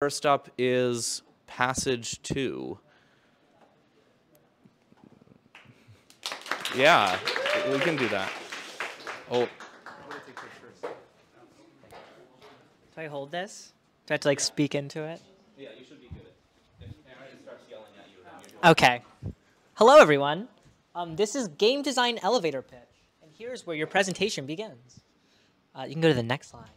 First up is Passage 2. Yeah, we can do that. Oh. Do I hold this? Do I have to like speak into it? Yeah, you should be good. If Aaron starts yelling at you, then you're doing Okay. Hello, everyone. This is Game Design Elevator Pitch, and here's where your presentation begins. You can go to the next slide.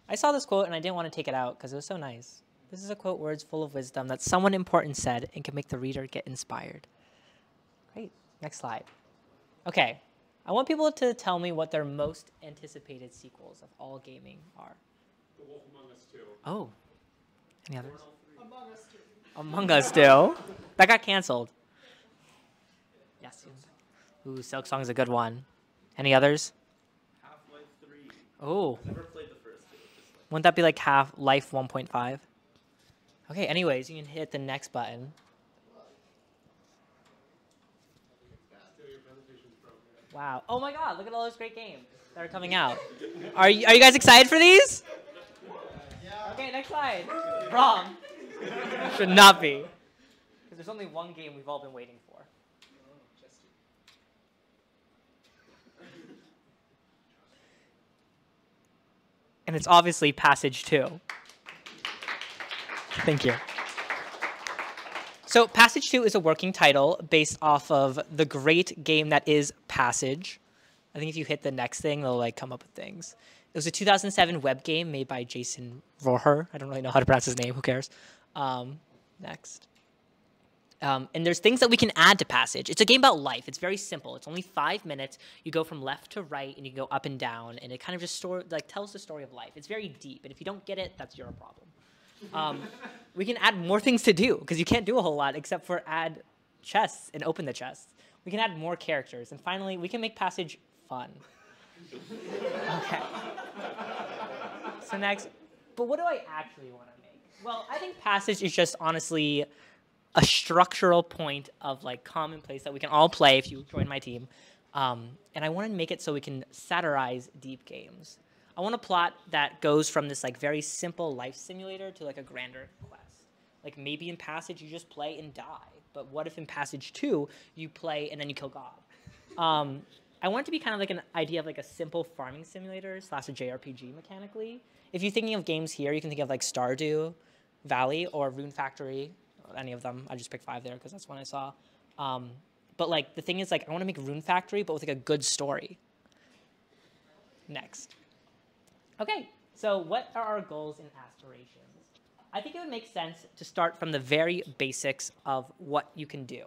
I saw this quote, and I didn't want to take it out because it was so nice. This is a quote words full of wisdom that someone important said and can make the reader get inspired. Great. Next slide. Okay. I want people to tell me what their most anticipated sequels of all gaming are. The Wolf Among Us 2. Oh. Any others? Among Us 2. Among Us 2. That got canceled. Yes. Ooh, Silk Song's a good one. Any others? Half-Life 3. Oh. I never played the first two. Wouldn't that be like Half-Life 1.5? Okay, anyways, you can hit the next button. Wow. Oh my god, look at all those great games that are coming out. Are you guys excited for these? Yeah. Okay, next slide. Wrong. Should not be. Because there's only one game we've all been waiting for. And it's obviously Passage 2. Thank you. So Passage 2 is a working title based off of the great game that is Passage. I think if you hit the next thing, they'll like come up with things. It was a 2007 web game made by Jason Roher. I don't really know how to pronounce his name. Who cares? Next. And there's things that we can add to Passage. It's a game about life. It's very simple. It's only 5 minutes. You go from left to right, and you can go up and down, and it kind of just tells the story of life. It's very deep, and if you don't get it, that's your problem. We can add more things to do, because you can't do a whole lot except for add chests and open the chests. We can add more characters, and finally, we can make Passage fun. Okay. So next, but what do I actually want to make? Well, I think Passage is just honestly a structural point of like commonplace that we can all play if you join my team. And I want to make it so we can satirize deep games. I want a plot that goes from this like very simple life simulator to like a grander quest. Like maybe in Passage you just play and die, but what if in Passage 2 you play and then you kill God? I want it to be kind of like an idea of like a simple farming simulator / a JRPG mechanically. If you're thinking of games here, you can think of like Stardew Valley or Rune Factory. Any of them. I just picked 5 there because that's one I saw. But like the thing is like I want to make Rune Factory but with like a good story. Next. Okay, so what are our goals and aspirations? I think it would make sense to start from the very basics of what you can do.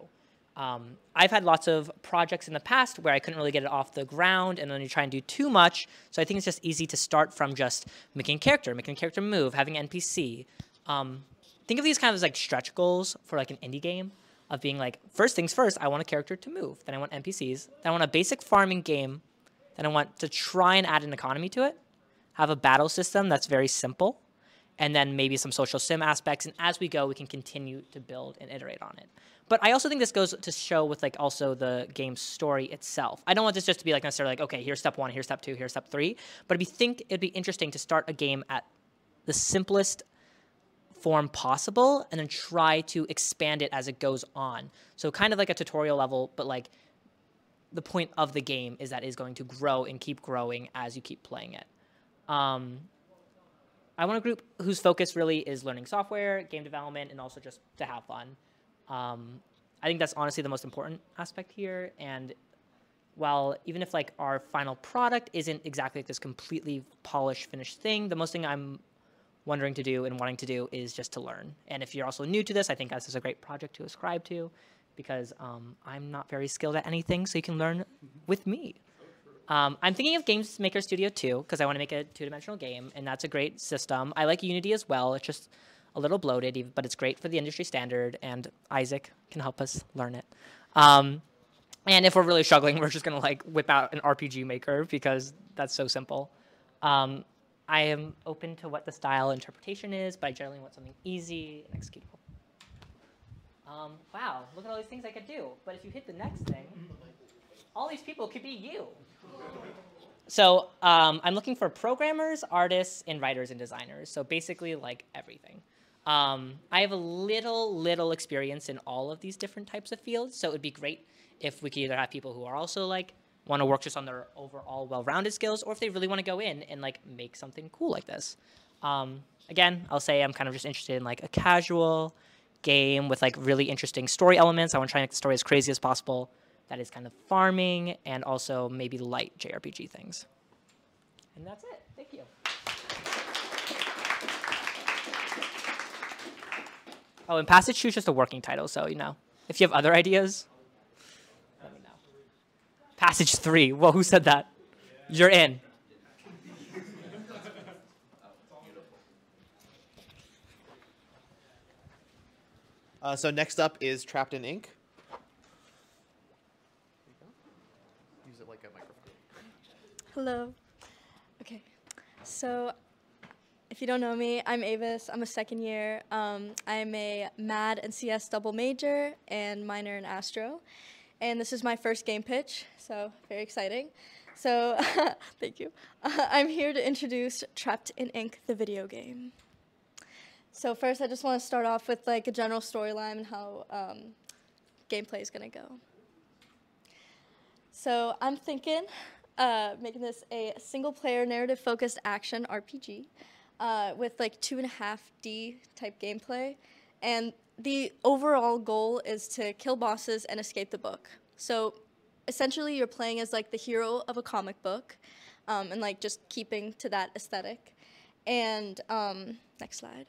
I've had lots of projects in the past where I couldn't really get it off the ground, and then you try and do too much. So I think it's just easy to start from just making a character move, having an NPC. Think of these kind of as like stretch goals for like an indie game of being like, first things first, I want a character to move. Then I want NPCs. Then I want a basic farming game. Then I want to try and add an economy to it. Have a battle system that's very simple. And then maybe some social sim aspects. And as we go, we can continue to build and iterate on it. But I also think this goes to show with like also the game's story itself. I don't want this just to be like necessarily like, okay, here's step 1, here's step 2, here's step 3. But it'd be interesting to start a game at the simplest form possible and then try to expand it as it goes on. So kind of like a tutorial level, but like the point of the game is that it is going to grow and keep growing as you keep playing it. I want a group whose focus really is learning software, game development, and also just to have fun. I think that's honestly the most important aspect here. And while even if like our final product isn't exactly like this completely polished, finished thing, the most thing I'm wondering to do and wanting to do is just to learn. And if you're also new to this, I think this is a great project to ascribe to because I'm not very skilled at anything, so you can learn with me. I'm thinking of Games Maker Studio 2 because I want to make a 2-dimensional game, and that's a great system. I like Unity as well. It's just a little bloated, but it's great for the industry standard, and Isaac can help us learn it. And if we're really struggling, we're just going to like whip out an RPG Maker because that's so simple. I am open to what the style interpretation is, but I generally want something easy and executable. Wow, look at all these things I could do. But if you hit the next thing, all these people could be you. So I'm looking for programmers, artists, and writers and designers. So basically like everything. I have a little experience in all of these different types of fields. So it would be great if we could either have people who are also like want to work just on their overall well-rounded skills, or if they really want to go in and like make something cool like this. Again, I'll say I'm kind of just interested in like a casual game with like really interesting story elements. I want to try and make the story as crazy as possible. That is kind of farming and also maybe light JRPG things. And that's it. Thank you. Oh, and Passage 2 is just a working title, so, you know, if you have other ideas, let me know. Passage 3. Whoa, who said that? You're in. So next up is Trapped in Ink. Use it like a microphone. Hello. Okay. So, if you don't know me, I'm Avis. I'm a second year. I'm a MAD and CS double major and minor in Astro. And this is my first game pitch, so very exciting. So, thank you. I'm here to introduce Trapped in Ink, the video game. So first, I just want to start off with like a general storyline and how gameplay is going to go. So I'm thinking making this a single-player narrative-focused action RPG with like 2.5D type gameplay, and the overall goal is to kill bosses and escape the book. So essentially, you're playing as like the hero of a comic book, and like just keeping to that aesthetic. And next slide.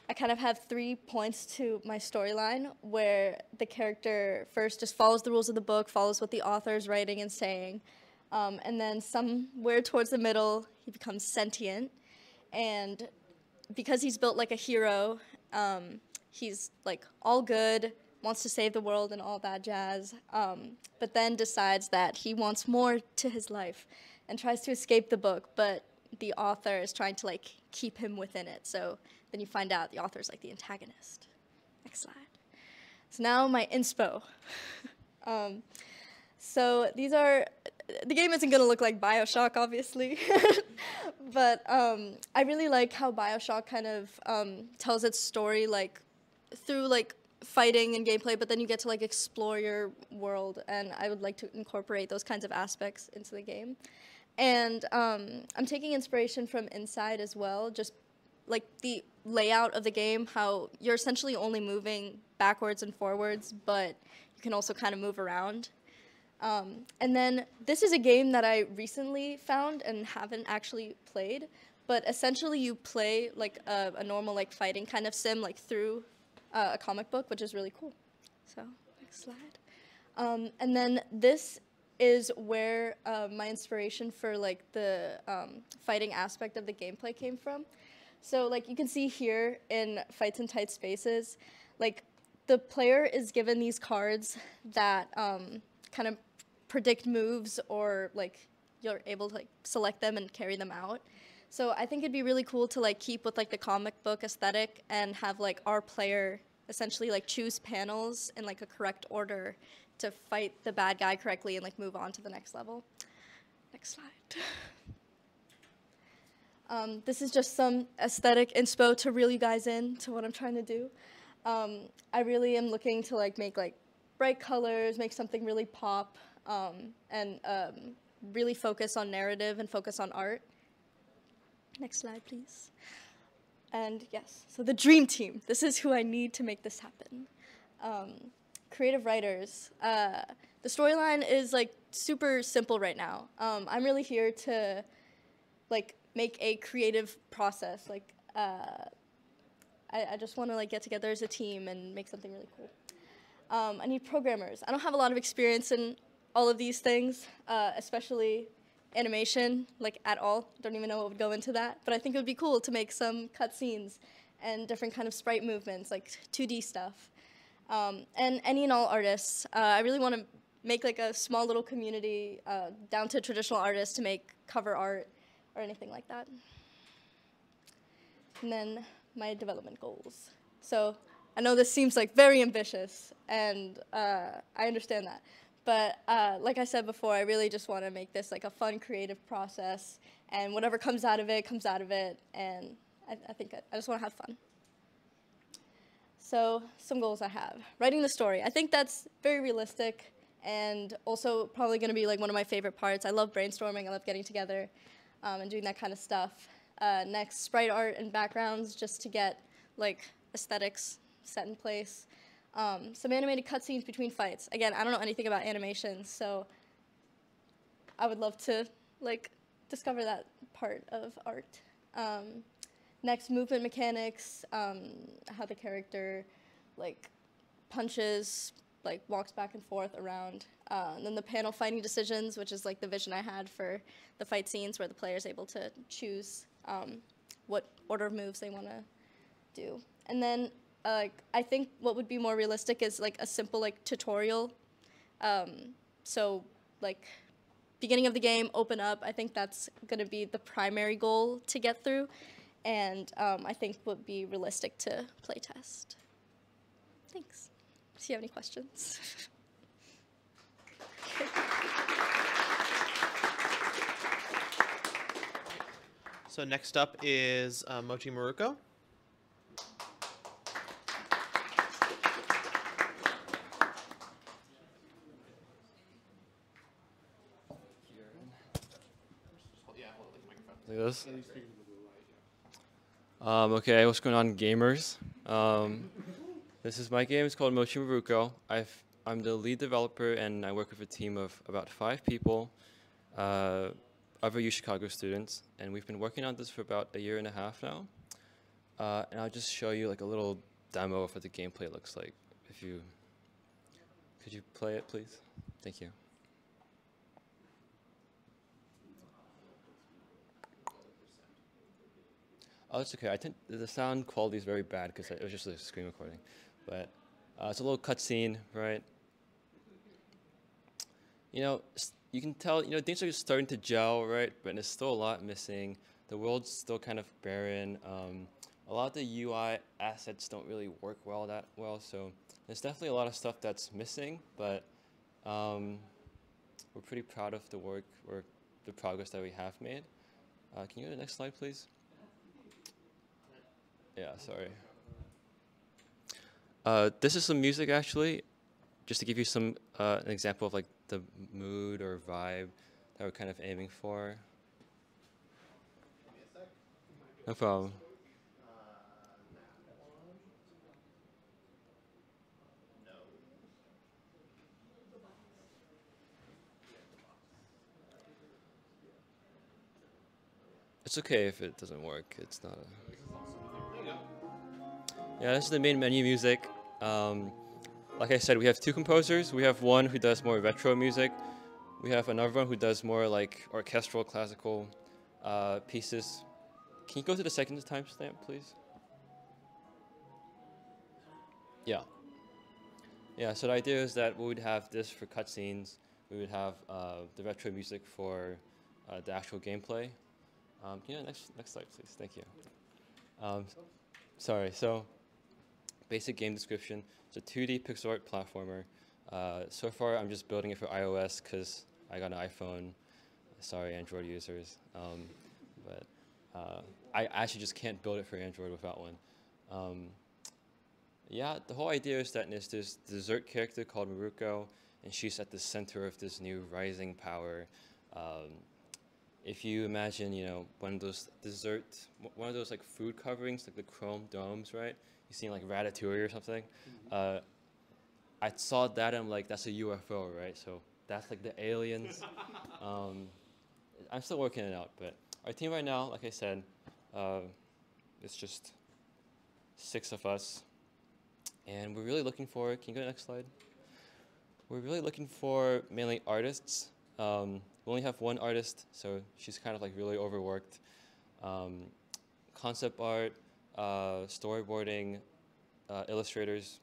I kind of have 3 points to my storyline where the character first just follows the rules of the book, follows what the author is writing and saying, and then somewhere towards the middle, he becomes sentient. And because he's built like a hero, he's like all good, wants to save the world and all that jazz, but then decides that he wants more to his life and tries to escape the book, but the author is trying to like keep him within it. So then you find out the author is like the antagonist. Next slide. So now my inspo. So these are, the game isn't gonna look like BioShock, obviously, but I really like how BioShock kind of tells its story like through like fighting and gameplay, but then you get to like explore your world, and I would like to incorporate those kinds of aspects into the game. And I'm taking inspiration from Inside as well, just like the layout of the game, how you're essentially only moving backwards and forwards, but you can also kind of move around. And then this is a game that I recently found and haven't actually played, but essentially you play like a normal like fighting kind of sim like through a comic book, which is really cool. So next slide. And then this is where my inspiration for like the fighting aspect of the gameplay came from. So like you can see here in Fights in Tight Spaces, like the player is given these cards that kind of predict moves, or like you're able to like select them and carry them out. So I think it'd be really cool to like keep with like the comic book aesthetic and have like our player essentially like choose panels in like a correct order to fight the bad guy correctly and like move on to the next level. Next slide. This is just some aesthetic inspo to reel you guys in to what I'm trying to do. I really am looking to like make like bright colors, make something really pop, and really focus on narrative and focus on art. Next slide, please. And yes, so the dream team. This is who I need to make this happen. Creative writers. The storyline is like super simple right now. I'm really here to like make a creative process. Like I just want to like get together as a team and make something really cool. I need programmers. I don't have a lot of experience in all of these things, especially animation, like at all. Don't even know what would go into that, but I think it would be cool to make some cutscenes and different kind of sprite movements, like 2D stuff. And any and all artists. I really want to make like a small little community down to traditional artists to make cover art or anything like that. And then my development goals. So I know this seems like very ambitious, and I understand that. But like I said before, I really just want to make this like a fun, creative process, and whatever comes out of it, comes out of it, and I think I just want to have fun. So some goals I have. Writing the story. I think that's very realistic and also probably going to be like one of my favorite parts. I love brainstorming. I love getting together and doing that kind of stuff. Next, sprite art and backgrounds just to get like aesthetics set in place. Some animated cutscenes between fights. Again, I don't know anything about animation, so I would love to like discover that part of art. Next, movement mechanics, how the character like punches, like walks back and forth around. And then the panel fighting decisions, which is like the vision I had for the fight scenes where the player is able to choose what order of moves they want to do. And then I think what would be more realistic is like a simple like tutorial. So like beginning of the game, open up. I think that's going to be the primary goal to get through. And I think would be realistic to play test. Thanks. Do you have any questions? So next up is Mochi Maruko. Like this. Okay, what's going on, gamers? This is my game. It's called Mochi Maruko. I'm the lead developer, and I work with a team of about 5 people, other U Chicago students, and we've been working on this for about a year and a half now. And I'll just show you like a little demo of what the gameplay looks like. Could you play it, please? Thank you. Oh, it's okay. I think the sound quality is very bad because it was just a screen recording. But it's a little cutscene, right? You know, you can tell, things are just starting to gel, right? But there's still a lot missing. The world's still kind of barren. A lot of the UI assets don't really work that well. So there's definitely a lot of stuff that's missing, but we're pretty proud of the work or the progress that we have made. Can you go to the next slide, please? Yeah, sorry. This is some music, actually, just to give you an example of like the mood or vibe that we're kind of aiming for. No problem. It's okay if it doesn't work. It's not a... Yeah, this is the main menu music. Like I said, we have 2 composers. We have one who does more retro music. We have another one who does more like orchestral, classical pieces. Can you go to the second timestamp, please? Yeah. Yeah, so the idea is that we would have this for cutscenes. We would have the retro music for the actual gameplay. Next slide, please. Thank you. Sorry, so basic game description. It's a 2D pixel art platformer. So far, I'm just building it for iOS because I got an iPhone. Sorry, Android users. But I actually just can't build it for Android without one. Yeah, the whole idea is that there's this dessert character called Maruko, and she's at the center of this new rising power. If you imagine, one of those like food coverings, like the chrome domes, right? You've seen like Ratatouille or something. I saw that and I'm like, that's a UFO, right? So that's like the aliens. I'm still working it out, but our team right now, like I said, it's just 6 of us. And we're really looking for, can you go to the next slide? We're really looking for mainly artists. We only have 1 artist, so she's kind of like really overworked. Concept art, storyboarding, illustrators,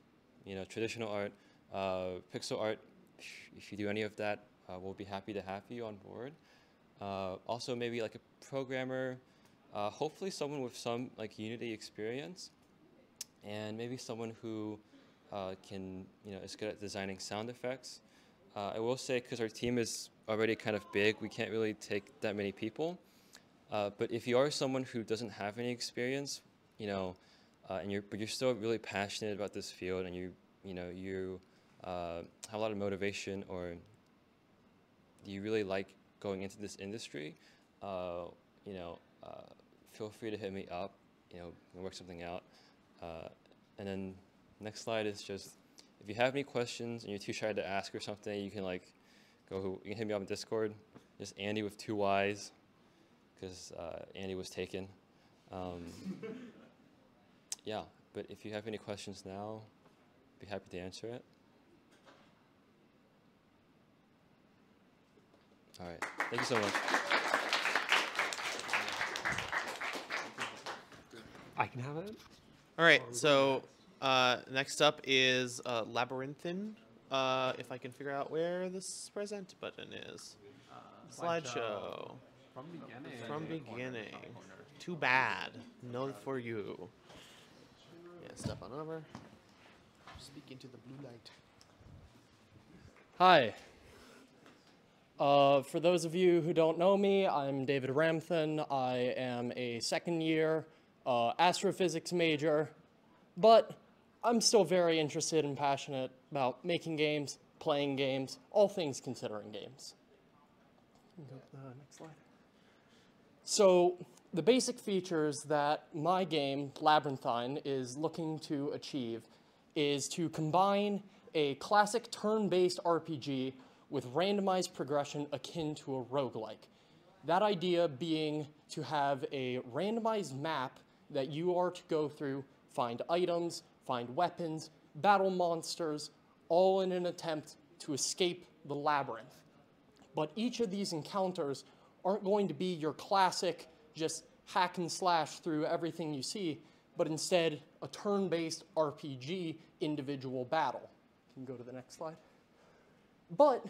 traditional art, pixel art. If you do any of that, we'll be happy to have you on board. Also, maybe like a programmer, hopefully someone with some like Unity experience, and maybe someone who is good at designing sound effects. I will say, because our team is already kind of big, we can't really take that many people. But if you are someone who doesn't have any experience, you know, but you're still really passionate about this field, and you have a lot of motivation, or you really like going into this industry, feel free to hit me up. We'll work something out. And then next slide is just, if you have any questions and you're too shy to ask or something, you can you can hit me up on Discord. Just Andy with 2 Y's, because Andy was taken. Yeah, but if you have any questions now, I'd be happy to answer it. All right, thank you so much. I can have it. All right, so next up is Labyrinthine. If I can figure out where this present button is. Slideshow. From beginning. From beginning. Too bad. No for you. Yeah, step on over. Speak into the blue light. Hi. For those of you who don't know me, I'm David Ramthan. I am a second-year astrophysics major, but I'm still very interested and passionate about making games, playing games, all things considering games. Go to the next slide. So the basic features that my game, Labyrinthine, is looking to achieve is to combine a classic turn-based RPG with randomized progression akin to a roguelike. That idea being to have a randomized map that you are to go through, find items, find weapons, battle monsters, all in an attempt to escape the labyrinth. But each of these encounters aren't going to be your classic just hack and slash through everything you see, but instead a turn-based RPG individual battle. You can go to the next slide. But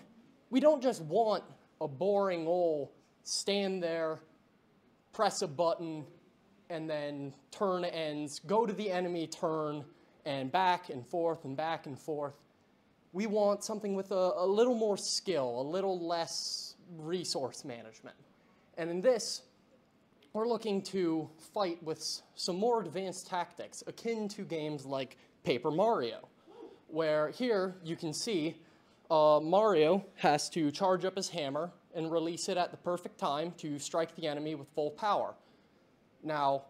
we don't just want a boring old stand there, press a button, and then turn ends, go to the enemy turn, and back and forth and back and forth. We want something with a little more skill, a little less resource management. And in this, we're looking to fight with some more advanced tactics, akin to games like Paper Mario, where here you can see Mario has to charge up his hammer and release it at the perfect time to strike the enemy with full power. Now,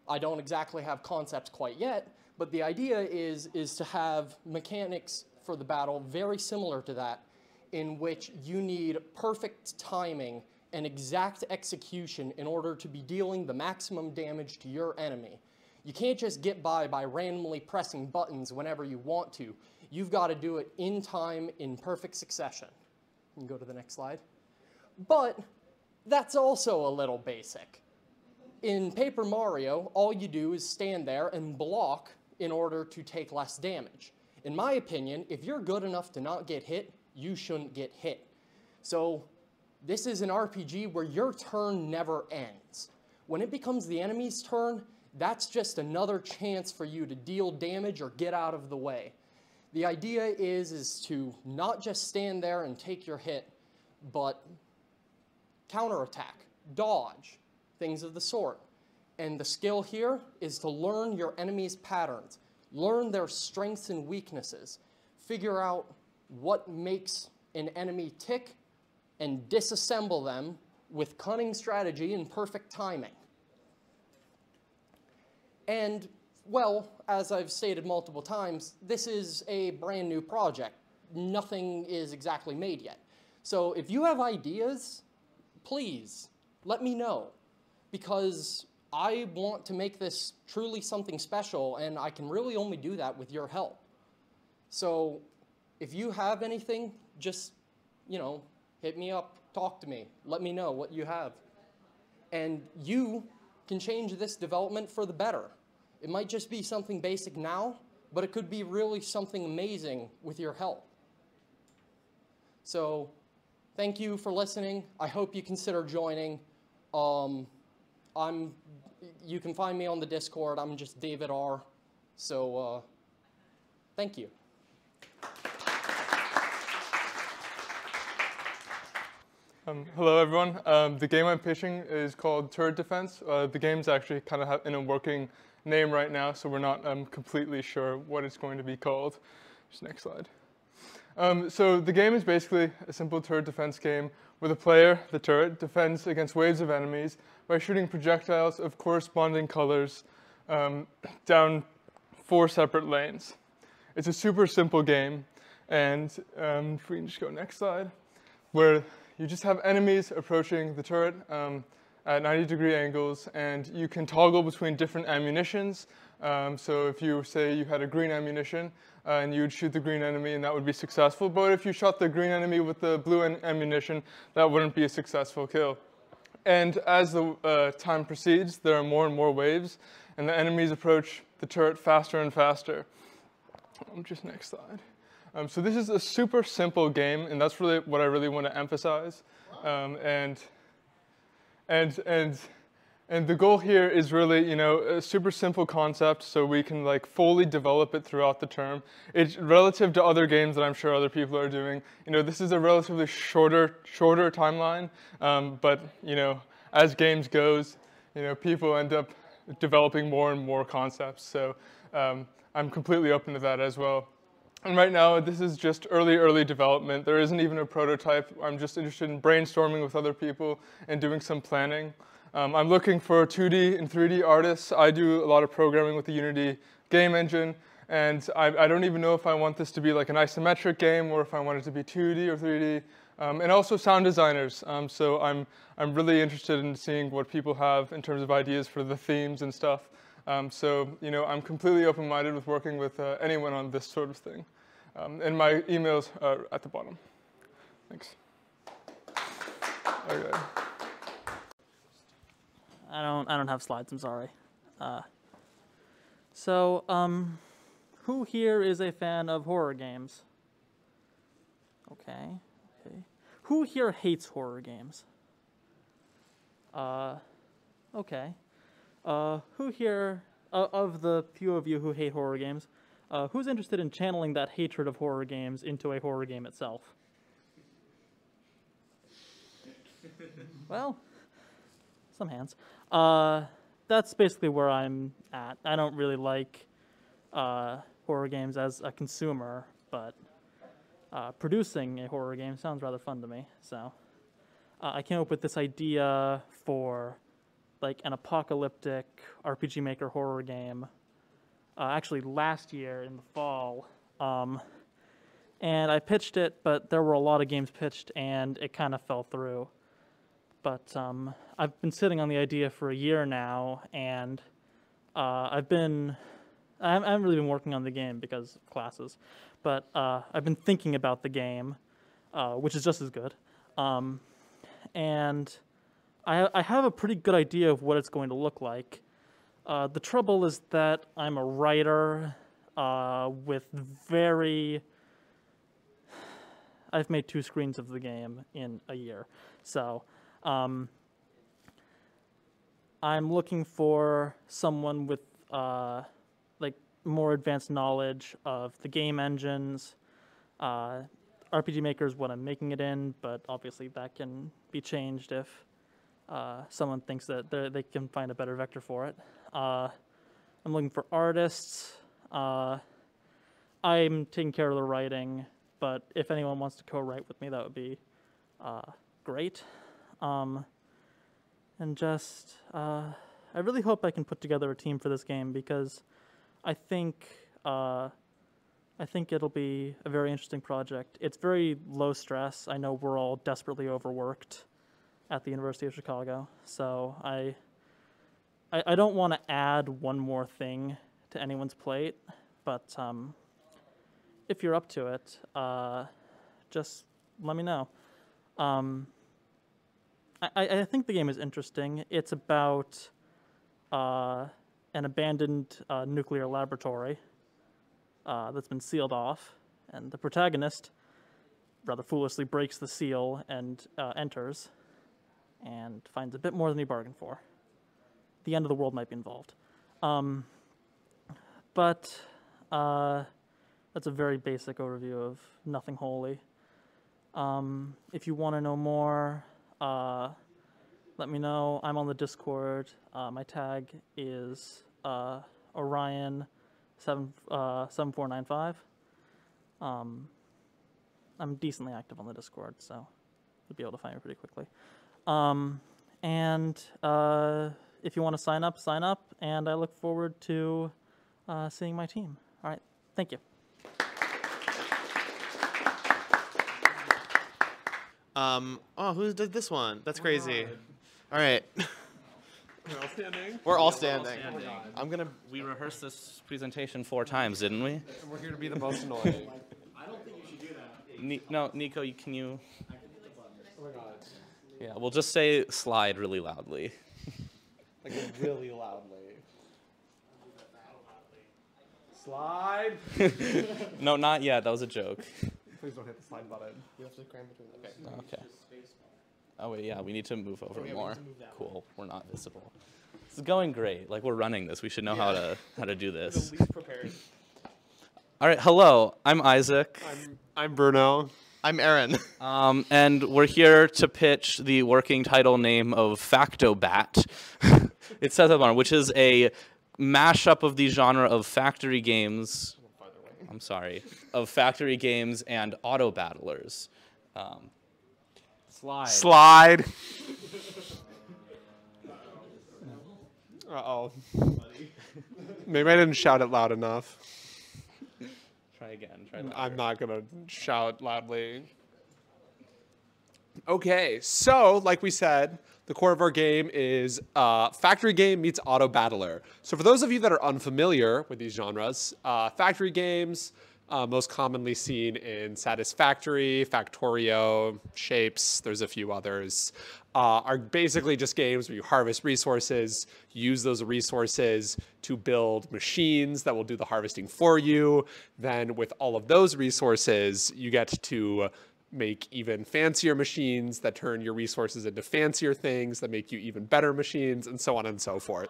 I don't exactly have concepts quite yet, but the idea is to have mechanics for the battle very similar to that, in which you need perfect timing and exact execution in order to be dealing the maximum damage to your enemy. You can't just get by randomly pressing buttons whenever you want to. You've got to do it in time, in perfect succession. You can go to the next slide. But that's also a little basic. In Paper Mario, all you do is stand there and block in order to take less damage. In my opinion, if you're good enough to not get hit, you shouldn't get hit. So this is an RPG where your turn never ends. When it becomes the enemy's turn, that's just another chance for you to deal damage or get out of the way. The idea is to not just stand there and take your hit, but counterattack, dodge, things of the sort. And the skill here is to learn your enemy's patterns, learn their strengths and weaknesses, figure out what makes an enemy tick, and disassemble them with cunning strategy and perfect timing. And, well, as I've stated multiple times, this is a brand new project. Nothing is exactly made yet. So if you have ideas, please let me know, because I want to make this truly something special, and I can really only do that with your help. So if you have anything, just, hit me up, talk to me, let me know what you have. And you can change this development for the better. It might just be something basic now, but it could be really something amazing with your help. So thank you for listening. I hope you consider joining. You can find me on the Discord. I'm just David R. So thank you. Hello, everyone. The game I'm pitching is called Turret Defense. The game's actually kind of in a working name right now, so we're not completely sure what it's going to be called. Just next slide. So the game is basically a simple turret defense game where the player, the turret, defends against waves of enemies by shooting projectiles of corresponding colors down 4 separate lanes. It's a super simple game, and if we can just go next slide, where you just have enemies approaching the turret at 90-degree angles, and you can toggle between different ammunitions. So if you say you had a green ammunition, and you would shoot the green enemy, and that would be successful. But if you shot the green enemy with the blue ammunition, that wouldn't be a successful kill. And as the time proceeds, there are more and more waves, and the enemies approach the turret faster and faster. Just next slide. So this is a super simple game, and that's really what I really want to emphasize. And the goal here is really, a super simple concept, so we can fully develop it throughout the term. It's relative to other games that I'm sure other people are doing. This is a relatively shorter timeline, but as games goes, people end up developing more and more concepts. So I'm completely open to that as well. And right now, this is just early development. There isn't even a prototype. I'm just interested in brainstorming with other people and doing some planning. I'm looking for 2D and 3D artists. I do a lot of programming with the Unity game engine, and I don't even know if I want this to be like an isometric game or if I want it to be 2D or 3D. And also sound designers. So I'm really interested in seeing what people have in terms of ideas for the themes and stuff. So I'm completely open-minded with working with anyone on this sort of thing. And my emails are at the bottom. Thanks. Okay. I don't have slides. I'm sorry. Who here is a fan of horror games? Okay. Who here hates horror games? Okay. Who here, of the few of you who hate horror games, who's interested in channeling that hatred of horror games into a horror game itself? Well, some hands. That's basically where I'm at. I don't really like horror games as a consumer, but producing a horror game sounds rather fun to me. So I came up with this idea for an apocalyptic RPG Maker horror game actually last year in the fall. And I pitched it, but there were a lot of games pitched, and it kind of fell through. But I've been sitting on the idea for a year now, and I haven't really been working on the game because of classes, but I've been thinking about the game, which is just as good. And I have a pretty good idea of what it's going to look like. The trouble is that I'm a writer with I've made 2 screens of the game in a year. So I'm looking for someone with more advanced knowledge of the game engines. RPG Maker is what I'm making it in, but obviously that can be changed if someone thinks that they can find a better vector for it. I'm looking for artists. I'm taking care of the writing, but if anyone wants to co-write with me, that would be great. And just, I really hope I can put together a team for this game because I think it'll be a very interesting project. It's very low stress. I know we're all desperately overworked at the University of Chicago, so I don't want to add one more thing to anyone's plate, but if you're up to it, just let me know. I think the game is interesting. It's about an abandoned nuclear laboratory that's been sealed off, and the protagonist rather foolishly breaks the seal and enters and finds a bit more than he bargained for. The end of the world might be involved. But that's a very basic overview of Nothing Holy. If you want to know more, let me know. I'm on the Discord. My tag is Orion7495. I'm decently active on the Discord, so you'll be able to find me pretty quickly. And if you want to sign up, and I look forward to seeing my team. All right, thank you. Oh, who did this one? That's crazy. All right. We're all standing. We're all standing. I'm gonna. We rehearsed this presentation 4 times, didn't we? And we're here to be the most annoying. No, Nico, can you? Oh my god. Yeah, we'll just say slide really loudly. Like really loudly. Slide. No, not yet. That was a joke. Please don't hit the slide button. You have to cram between them. Okay. Oh wait, yeah, we need to move over more. Cool. We're not visible. This is going great. Like we're running this. We should know how to do this. The least prepared. All right. Hello. I'm Isaac. I'm Bruno. I'm Aaron. And we're here to pitch the working title name of Fact-o-Batt. It says that on, which is a mashup of the genre of factory games. I'm sorry, of factory games and auto battlers. Slide. Uh-oh. Maybe I didn't shout it loud enough. Try again. Try louder. I'm not going to shout loudly. Okay, so like we said, the core of our game is factory game meets auto battler. So for those of you that are unfamiliar with these genres, factory games, most commonly seen in Satisfactory, Factorio, Shapes, there's a few others, are basically just games where you harvest resources, use those resources to build machines that will do the harvesting for you. Then with all of those resources, you get to make even fancier machines that turn your resources into fancier things that make you even better machines, and so on and so forth.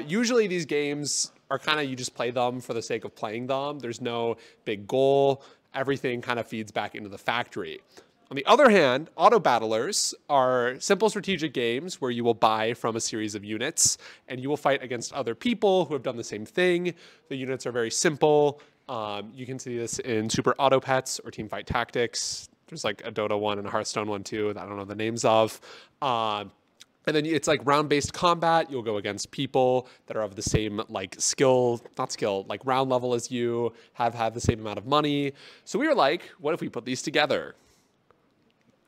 Usually these games are kind of, you just play them for the sake of playing them. There's no big goal. Everything kind of feeds back into the factory. On the other hand, auto battlers are simple strategic games where you will buy from a series of units and you will fight against other people who have done the same thing. The units are very simple. You can see this in Super Auto Pets or Teamfight Tactics. There's like a Dota one and a Hearthstone one too that I don't know the names of. And then it's like round-based combat. You'll go against people that are of the same like like round level as you, have the same amount of money. So we were like, what if we put these together?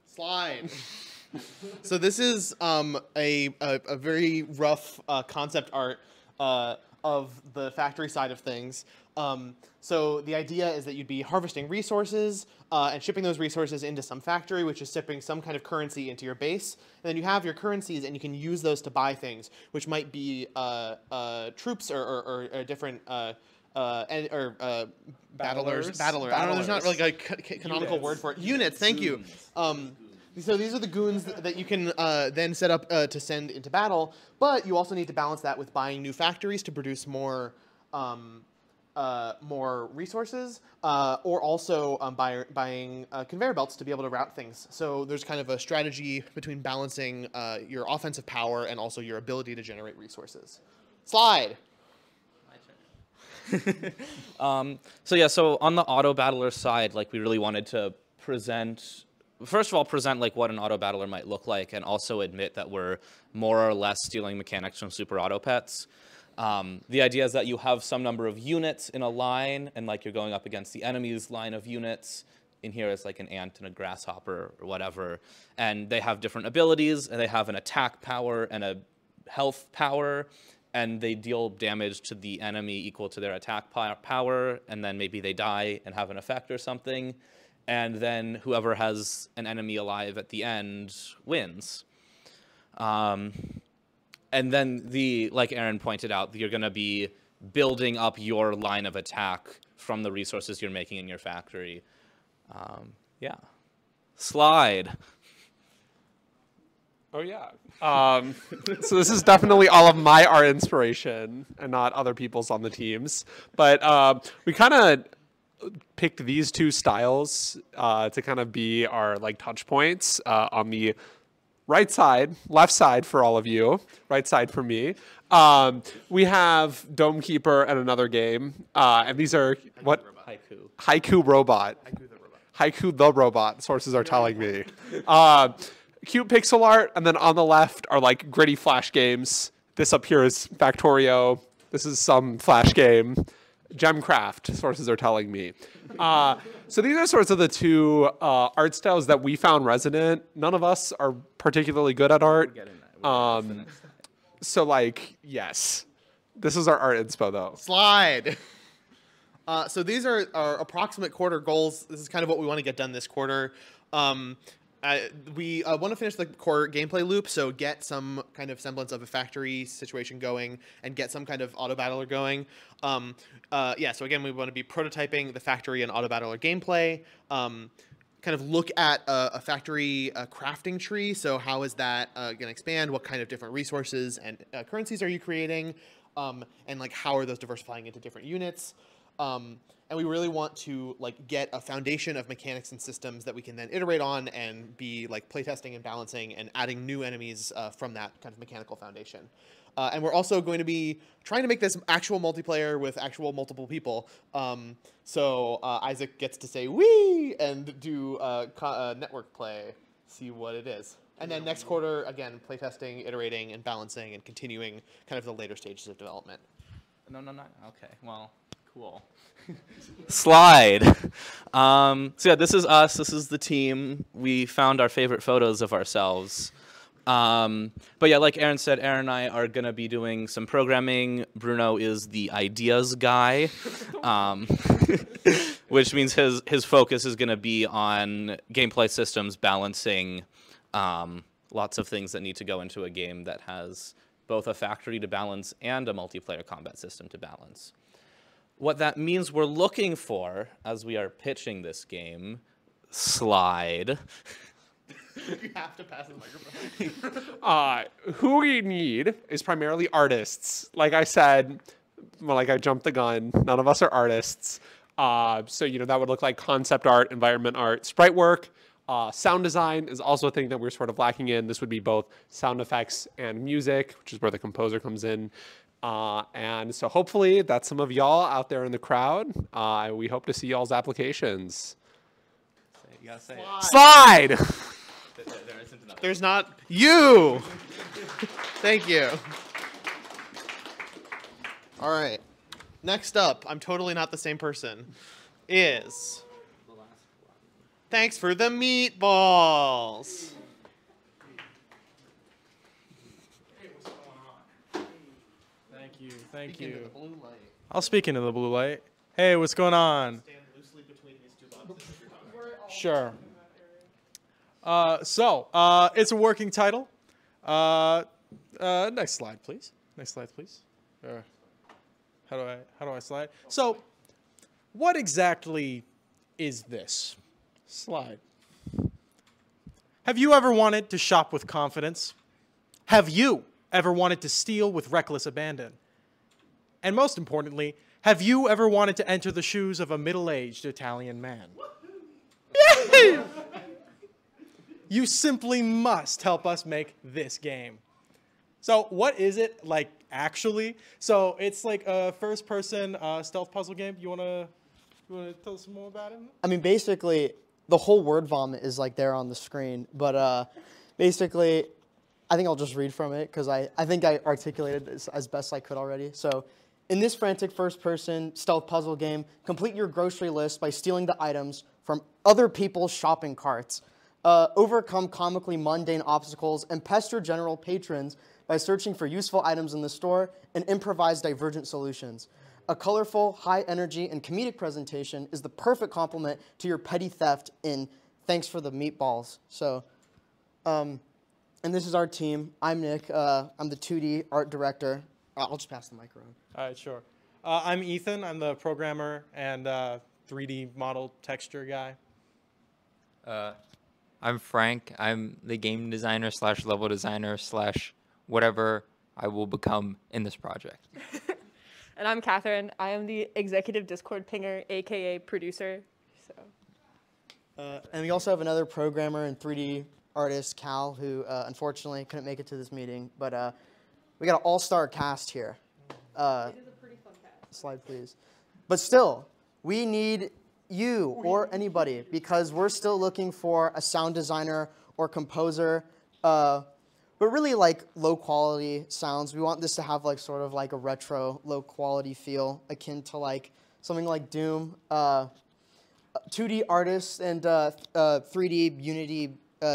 Slide. So this is a very rough concept art of the factory side of things. So the idea is that you'd be harvesting resources and shipping those resources into some factory, which is shipping some kind of currency into your base. And then you have your currencies, and you can use those to buy things, which might be troops or different battlers. Battlers. I don't know. There's not really a canonical word for it. Units. Thank you. So these are the goons that you can then set up to send into battle, but you also need to balance that with buying new factories to produce more resources, or also buying conveyor belts to be able to route things. So there's kind of a strategy between balancing your offensive power and also your ability to generate resources. Slide. So on the auto battler side, like we really wanted to present like what an auto battler might look like, and also admit that we're more or less stealing mechanics from Super Auto Pets. The idea is that you have some number of units in a line, and like you're going up against the enemy's line of units. In here is like an ant and a grasshopper or whatever, and they have different abilities, and they have an attack power and a health power, and they deal damage to the enemy equal to their attack power, and then maybe they die and have an effect or something. And then whoever has an enemy alive at the end wins. And then like Aaron pointed out, you're going to be building up your line of attack from the resources you're making in your factory. Yeah. Slide. Oh, yeah. So this is definitely all of my art inspiration and not other people's on the teams. But we kind of picked these two styles to kind of be our like touch points on the right side, left side for all of you, right side for me. We have Dome Keeper and another game. And these are what? Haiku Robot. Haiku the Robot, sources are telling me. Cute pixel art, and then on the left are like gritty Flash games. This up here is Factorio. This is some Flash game. Gemcraft, sources are telling me. So these are sorts of the two art styles that we found resonant. None of us are particularly good at art. So like, yes. This is our art inspo though. Slide. So these are our approximate quarter goals. This is kind of what we want to get done this quarter. We want to finish the core gameplay loop, so get some kind of semblance of a factory situation going and get some kind of auto battler going. Yeah, so again, we want to be prototyping the factory and auto battler gameplay. Kind of look at a factory crafting tree. So how is that going to expand? What kind of different resources and currencies are you creating? And like how are those diversifying into different units? And we really want to like get a foundation of mechanics and systems that we can then iterate on and be like playtesting and balancing and adding new enemies from that kind of mechanical foundation. And we're also going to be trying to make this actual multiplayer with actual multiple people. So Isaac gets to say "wee" and do network play, see what it is. And then next quarter, again, playtesting, iterating, and balancing, and continuing kind of the later stages of development. No. Okay, well, cool. Slide. So yeah, this is us. This is the team. We found our favorite photos of ourselves. But yeah, like Aaron said, Aaron and I are going to be doing some programming. Bruno is the ideas guy, which means his focus is going to be on gameplay systems, balancing lots of things that need to go into a game that has both a factory to balance and a multiplayer combat system to balance. What that means we're looking for as we are pitching this game, slide. You have to pass the microphone. Who we need is primarily artists. Like I said, well, like I jumped the gun. None of us are artists. So, you know, that would look like concept art, environment art, sprite work. Sound design is also a thing that we're sort of lacking in. This would be both sound effects and music, which is where the composer comes in. And so hopefully that's some of y'all out there in the crowd. We hope to see y'all's applications. You gotta say Slide! There isn't enough. There's not you. Thank you. All right. Next up, I'm totally not the same person, is thanks for the meatballs. Thank you. I'll speak into the blue light. Hey, what's going on? Stand loosely between these two boxes if you're talking. Sure. It's a working title. Next slide, please. Next slide, please. How do I slide? So, what exactly is this? Slide. Have you ever wanted to shop with confidence? Have you ever wanted to steal with reckless abandon? And most importantly, have you ever wanted to enter the shoes of a middle-aged Italian man? Yay! You simply must help us make this game. So what is it like actually? So it's like a first-person stealth puzzle game. You wanna tell us some more about it? I mean, basically, the whole word vomit is like there on the screen. But basically, I think I'll just read from it because I think I articulated this as best I could already. So, in this frantic first-person stealth puzzle game, complete your grocery list by stealing the items from other people's shopping carts. Overcome comically mundane obstacles and pester general patrons by searching for useful items in the store and improvise divergent solutions. A colorful, high-energy, and comedic presentation is the perfect complement to your petty theft in Thanks for the Meatballs. So, and this is our team. I'm Nick. I'm the 2D art director. I'll just pass the mic around. All right, sure. I'm Ethan. I'm the programmer and 3D model texture guy. I'm Frank. I'm the game designer / level designer / whatever I will become in this project. And I'm Catherine. I am the executive Discord pinger, aka producer. So. And we also have another programmer and 3D artist Cal, who unfortunately couldn't make it to this meeting, but we got an all-star cast here. It is a pretty fun cast. Slide, please. But still, we need you or anybody because we're still looking for a sound designer or composer, but really like low-quality sounds. We want this to have like sort of like a retro, low-quality feel akin to like something like Doom. 2D artists and 3D Unity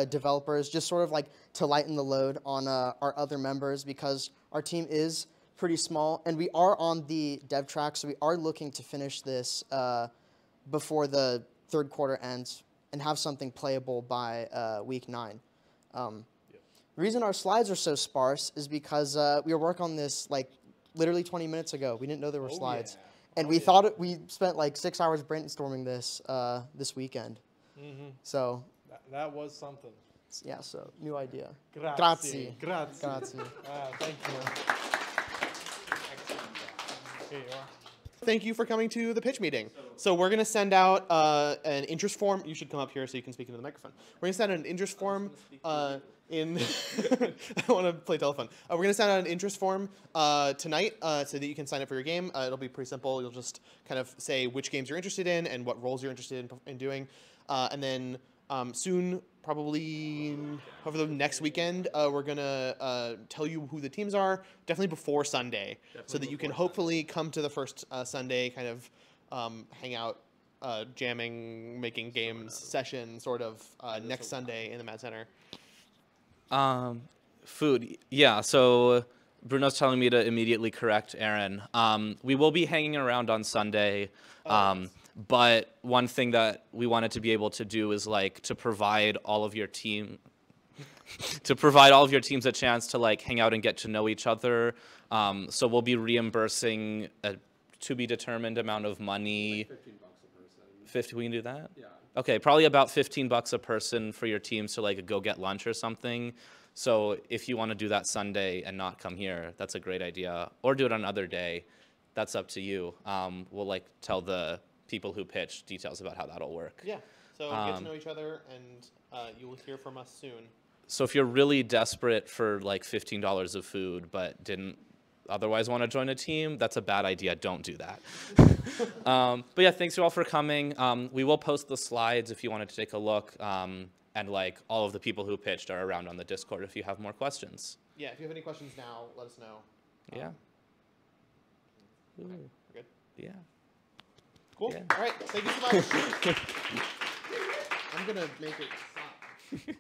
developers, just sort of like to lighten the load on our other members because our team is pretty small and we are on the dev track, so we are looking to finish this before the third quarter ends and have something playable by week 9. The reason our slides are so sparse is because we were working on this like literally 20 minutes ago. We didn't know there were slides. Yeah. And we thought we spent like 6 hours brainstorming this this weekend. So that was something. Yeah, so new idea. Grazie. Grazie. Thank you. Here you are. Thank you for coming to the pitch meeting. So we're going to send out an interest form. You should come up here so you can speak into the microphone. We're going to send out an interest form in I want to play telephone. We're going to send out an interest form tonight so that you can sign up for your game. It'll be pretty simple. You'll just kind of say which games you're interested in and what roles you're interested in doing. And then soon, probably over the next weekend, we're going to tell you who the teams are, definitely before Sunday, so that you can hopefully come to the first Sunday kind of hang out, jamming, making games session sort of next Sunday in the Mad Center. Food. Yeah, so Bruno's telling me to immediately correct Aaron. We will be hanging around on Sunday. But one thing that we wanted to be able to do is like to provide all of your teams a chance to like hang out and get to know each other. So we'll be reimbursing a to be determined amount of money. Like $15 a person. 50, we can do that? Yeah. Okay, probably about $15 a person for your teams to like go get lunch or something. So if you want to do that Sunday and not come here, that's a great idea. Or do it on another day. That's up to you. We'll like tell the people who pitch details about how that'll work. Yeah, so get to know each other and you will hear from us soon. So if you're really desperate for like $15 of food but didn't otherwise want to join a team, that's a bad idea. Don't do that. But yeah, thanks you all for coming. We will post the slides if you wanted to take a look. And like all of the people who pitched are around on the Discord if you have more questions. Yeah, if you have any questions now, let us know. Yeah. Okay, we're good? Yeah. Cool. Yeah. All right. Thank you so much. I'm going to make it stop.